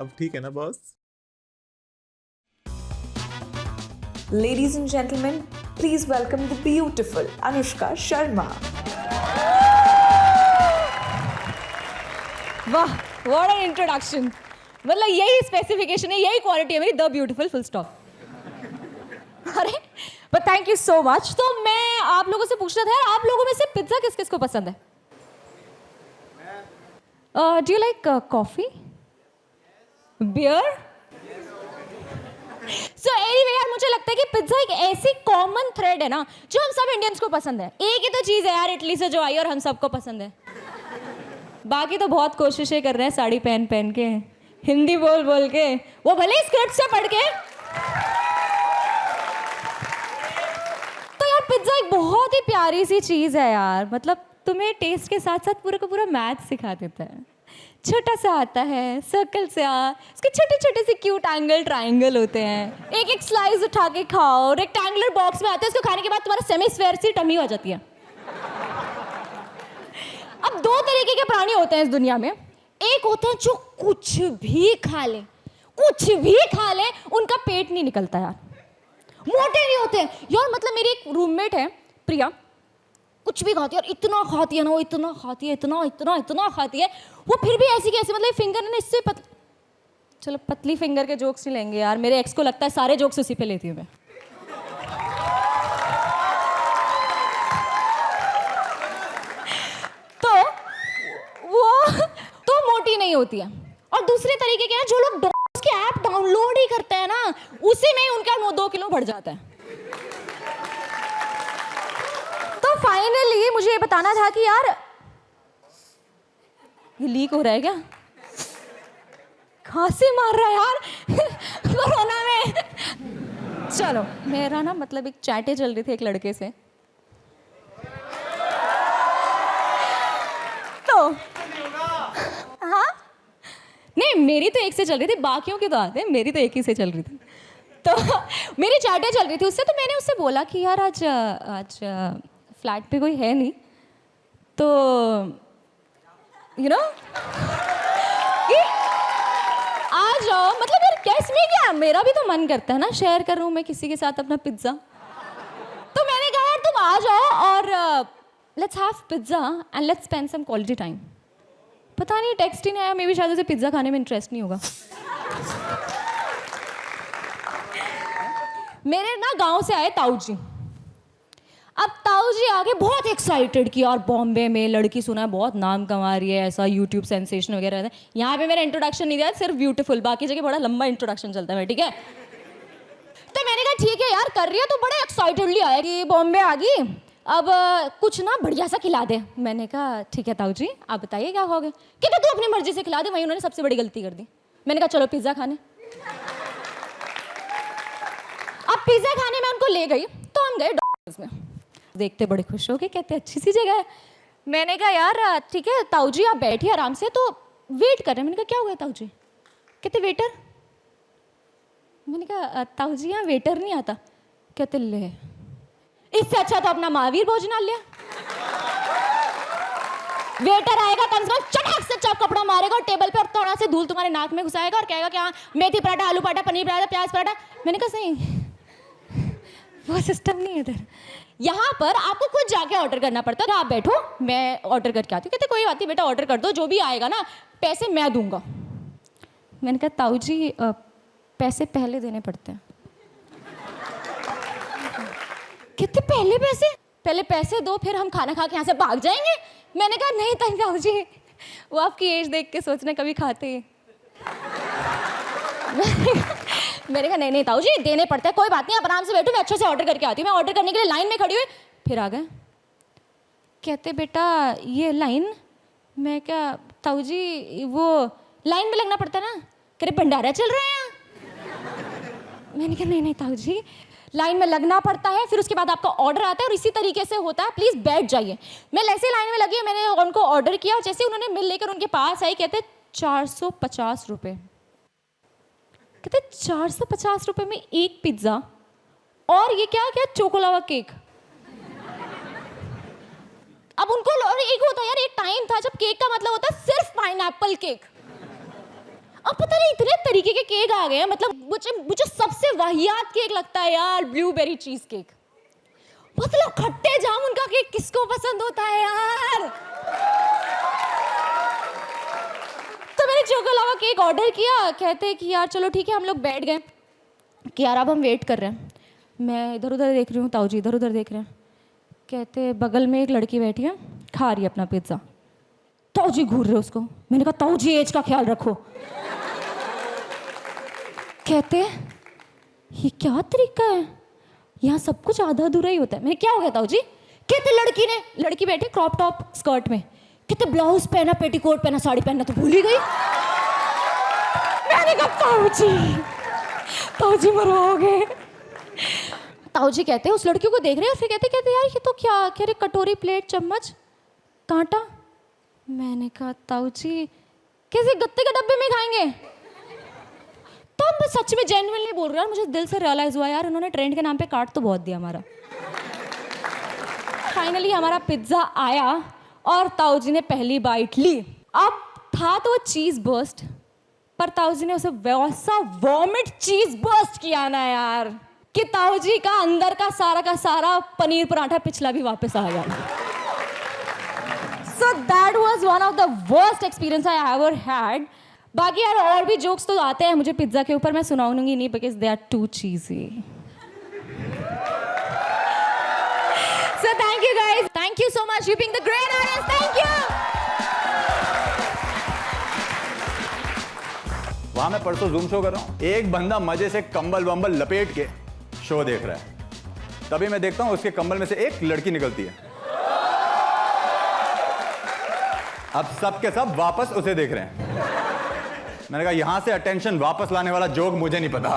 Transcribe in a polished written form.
अब ठीक है ना boss? Ladies and gentlemen, please welcome the beautiful Anushka Sharma. वाह, व्हाट एन इंट्रोडक्शन। मतलब यही स्पेसिफिकेशन है, यही क्वालिटी है मेरी, द ब्यूटीफुल फुल स्टॉप। अरे but thank you so much. तो मैं आप लोगों से पूछना था यार, आप लोगों में से पिज्जा किस किस को पसंद है? Do you like coffee, beer? So anyway यार, मुझे लगता है कि पिज्जा एक ऐसी कॉमन थ्रेड है ना जो हम सब इंडियंस को पसंद है। एक ही तो चीज़ है यार इटली से जो आई और हम सबको पसंद है। बाकी तो बहुत कोशिशें कर रहे हैं साड़ी पहन पहन के, हिंदी बोल बोल के, वो भले ही स्क्रिप्ट से पढ़ के। तो यार पिज्जा एक बहुत ही प्यारी सी चीज़ है यार। मतलब तुम्हें टेस्ट के साथ साथ पूरा का पूरा मैथ सिखा देता है। छोटा सा आता है, सर्कल से उसके छोटे छोटे से क्यूट एंगल ट्रायंगल होते हैं। एक एक स्लाइस उठा के खाओ, रेक्टेंगुलर बॉक्स में आते हैं, उसको खाने के बाद तुम्हारा सेमी स्फेयर सी टमी हो जाती है। अब दो तरीके के प्राणी होते हैं इस दुनिया में। एक होते हैं जो कुछ भी खा ले, कुछ भी खा ले, उनका पेट नहीं निकलता यार, मोटे नहीं होते यार। मतलब मेरी एक रूममेट है प्रिया, कुछ भी खाती है और इतना खाती है ना, वो इतना खाती है, इतना इतना इतना खाती है, वो फिर भी ऐसी कैसी, मतलब फिंगर ने इससे चलो पतली फिंगर के जोक्स नहीं लेंगे यार, मेरे एक्स को लगता है सारे जोक्स उसी पे लेती हूँ मैं। तो वो तो मोटी नहीं होती है। और दूसरे तरीके के ना जो लोग डॉग्स की ऐप डाउनलोड ही करते हैं ना, उसी में ही उनका 2 किलो बढ़ जाता है। तो फाइनली मुझे ये बताना था कि यार ये लीक हो रहा है क्या? खांसी मार रहा है यार कोरोना में। चलो मेरा ना मतलब एक चैटें चल रही थी एक लड़के से, तो हाँ नहीं मेरी तो एक से चल रही थी, बाकियों की तो आते हैं, मेरी तो एक ही से चल रही थी। तो मेरी चैटें चल रही थी उससे, तो मैंने उससे बोला कि यार आज आज फ्लैट पे कोई है नहीं, तो यू नो आ जाओ। मतलब यार कैस में क्या, मेरा भी तो मन करता है ना शेयर करूं मैं किसी के साथ अपना पिज्ज़ा। तो मैंने कहा यार तुम आ जाओ और let's have pizza and let's spend some quality time. पता नहीं टेक्स्ट ही नहीं आया, मे बी शायद उसे पिज्ज़ा खाने में इंटरेस्ट नहीं होगा। मेरे ना गांव से आए ताऊ जी। अब ताऊ जी आगे बहुत एक्साइटेड कि यार बॉम्बे में लड़की सुना है बहुत नाम कमा रही है, ऐसा यूट्यूब सेंसेशन वगैरह है। यहाँ पे मेरा इंट्रोडक्शन नहीं दिया, सिर्फ ब्यूटीफुल, बाकी जगह बड़ा लंबा इंट्रोडक्शन चलता है, ठीक है। तो मैंने कहा ठीक है यार कर रही है तो बड़े एक्साइटेडली आया कि बॉम्बे आ गई, अब कुछ ना बढ़िया सा खिला दे। मैंने कहा ठीक है ताऊ जी आप बताइए क्या खाओगे? कहते तू अपनी मर्जी से खिला दे। वहीं उन्होंने सबसे बड़ी गलती कर दी। मैंने कहा चलो पिज्ज़ा खाने। अब पिज्ज़ा खाने में उनको ले गई, तो हम गए डॉक्टर्स में। देखते बड़े खुश हो गए, कहते अच्छी सी जगह है। मैंने कहा यार ठीक है ताऊ जी आप बैठिए आराम से, तो वेट कर रहे हैं। मैंने कहा क्या हो गया ताऊ जी? कहते वेटर। मैंने कहा ताऊ जी यहाँ वेटर नहीं आता। कहते ले इससे अच्छा तो अपना महावीर भोजनालय, वेटर आएगा कम से कम चटाक से चप कपड़ा मारेगा और टेबल पे और थोड़ा से धूल तुम्हारे नाक में घुसाएगा और कहेगा कि हाँ मेथी पराठा, आलू पराठा, पनीर पराठा, प्याज पराठा। मैंने कहा सही वो सिस्टम नहीं है इधर, यहाँ पर आपको खुद जाके ऑर्डर करना पड़ता है। आप बैठो मैं ऑर्डर करके आती हूँ। कहते कोई बात नहीं बेटा ऑर्डर कर दो, जो भी आएगा ना पैसे मैं दूंगा। मैंने कहा ताऊ जी पैसे पहले देने पड़ते हैं। कहते पहले पैसे? पहले पैसे दो फिर हम खाना खा के यहाँ से भाग जाएंगे। मैंने कहा नहीं ताऊ जी वो आपकी एज देख के सोचना कभी खाते। मैंने कहा नहीं ताऊ जी देने पड़ते हैं, कोई बात नहीं आप आराम से बैठो मैं अच्छे से ऑर्डर करके आती हूँ। मैं ऑर्डर करने के लिए लाइन में खड़ी हुई, फिर आ गए। कहते बेटा ये लाइन? मैं क्या ताऊ जी वो लाइन में लगना पड़ता है ना। कह रहे भंडारा चल रहा है यहाँ। मैंने कहा नहीं ताऊ जी लाइन में लगना पड़ता है, फिर उसके बाद आपका ऑर्डर आता है और इसी तरीके से होता है, प्लीज़ बैठ जाइए। मैं ऐसे लाइन में लगी, मैंने उनको ऑर्डर किया और जैसे उन्होंने बिल लेकर उनके पास आई, कहते 450 रुपये। कहते 450 रुपये में एक पिज्ज़ा और ये क्या क्या चोकोलावा केक। अब उनको एक होता है यार, एक टाइम था जब केक का मतलब होता है सिर्फ पाइनएप्पल केक। अब पता नहीं इतने तरीके के केक आ गए हैं, मतलब मुझे सबसे वाहियात केक लगता है यार ब्लूबेरी चीज केक। मतलब खट्टे जामुन का केक किसको पसंद होता है यार। तो मैंने चोको लावा केक ऑर्डर किया, कहते कि यार चलो ठीक है, हम लोग बैठ गए कि यार अब हम वेट कर रहे हैं। मैं इधर उधर देख रही हूँ, ताऊ जी इधर उधर देख रहे हैं। कहते बगल में एक लड़की बैठी है, खा रही है अपना पिज्ज़ा। ताऊ जी घूर रहे उसको। मैंने कहा ताऊ जी एज का ख्याल रखो। कहते ये क्या तरीका है, यहाँ सब कुछ आधा अधूरा ही होता है। मैंने क्या हो गया ताऊ जी। कहते लड़की बैठी क्रॉप टॉप स्कर्ट में, कहते ब्लाउज पहना, पेटीकोट पहना, साड़ी पहनना तो भूल ही गई। मैंने कहा ताऊ जी मरवाओगे। ताऊ जी कहते उस लड़की को देख रहे हैं, फिर कहते यार ये तो क्या कह रहे, कटोरी प्लेट चम्मच कांटा। मैंने कहा ताऊ जी कैसे गत्ते के डब्बे में खाएंगे। तो मैं सच में जेन्युइनली बोल रहा हूँ, मुझे दिल से रियलाइज हुआ यार उन्होंने ट्रेंड के नाम पे काट तो बहुत दिया हमारा। फाइनली हमारा पिज्ज़ा आया और ताऊ जी ने पहली बाइट ली। अब था तो चीज़ बर्स्ट, पर ताऊ जी ने उसे वैसा वॉमिट चीज़ बर्स्ट किया ना यार कि ताऊ जी का अंदर का सारा पनीर पराठा पिछला भी वापस आ गया। So that was one of the worst experience I ever had. बाकी यार और भी जोक्स तो आते हैं मुझे पिज्ज़ा के ऊपर, मैं सुनाऊंगी नहीं because they are too cheesy. So thank you guys. Thank you so much. You being the great artist. Thank you. वहां मैं परसों जूम शो कर रहा हूँ, एक बंदा मजे से कंबल वंबल लपेट के शो देख रहा है। तभी मैं देखता हूँ उसके कंबल में से एक लड़की निकलती है। अब सब के सब वापस उसे देख रहे हैं। मैंने कहा यहां से अटेंशन वापस लाने वाला जोक मुझे नहीं पता।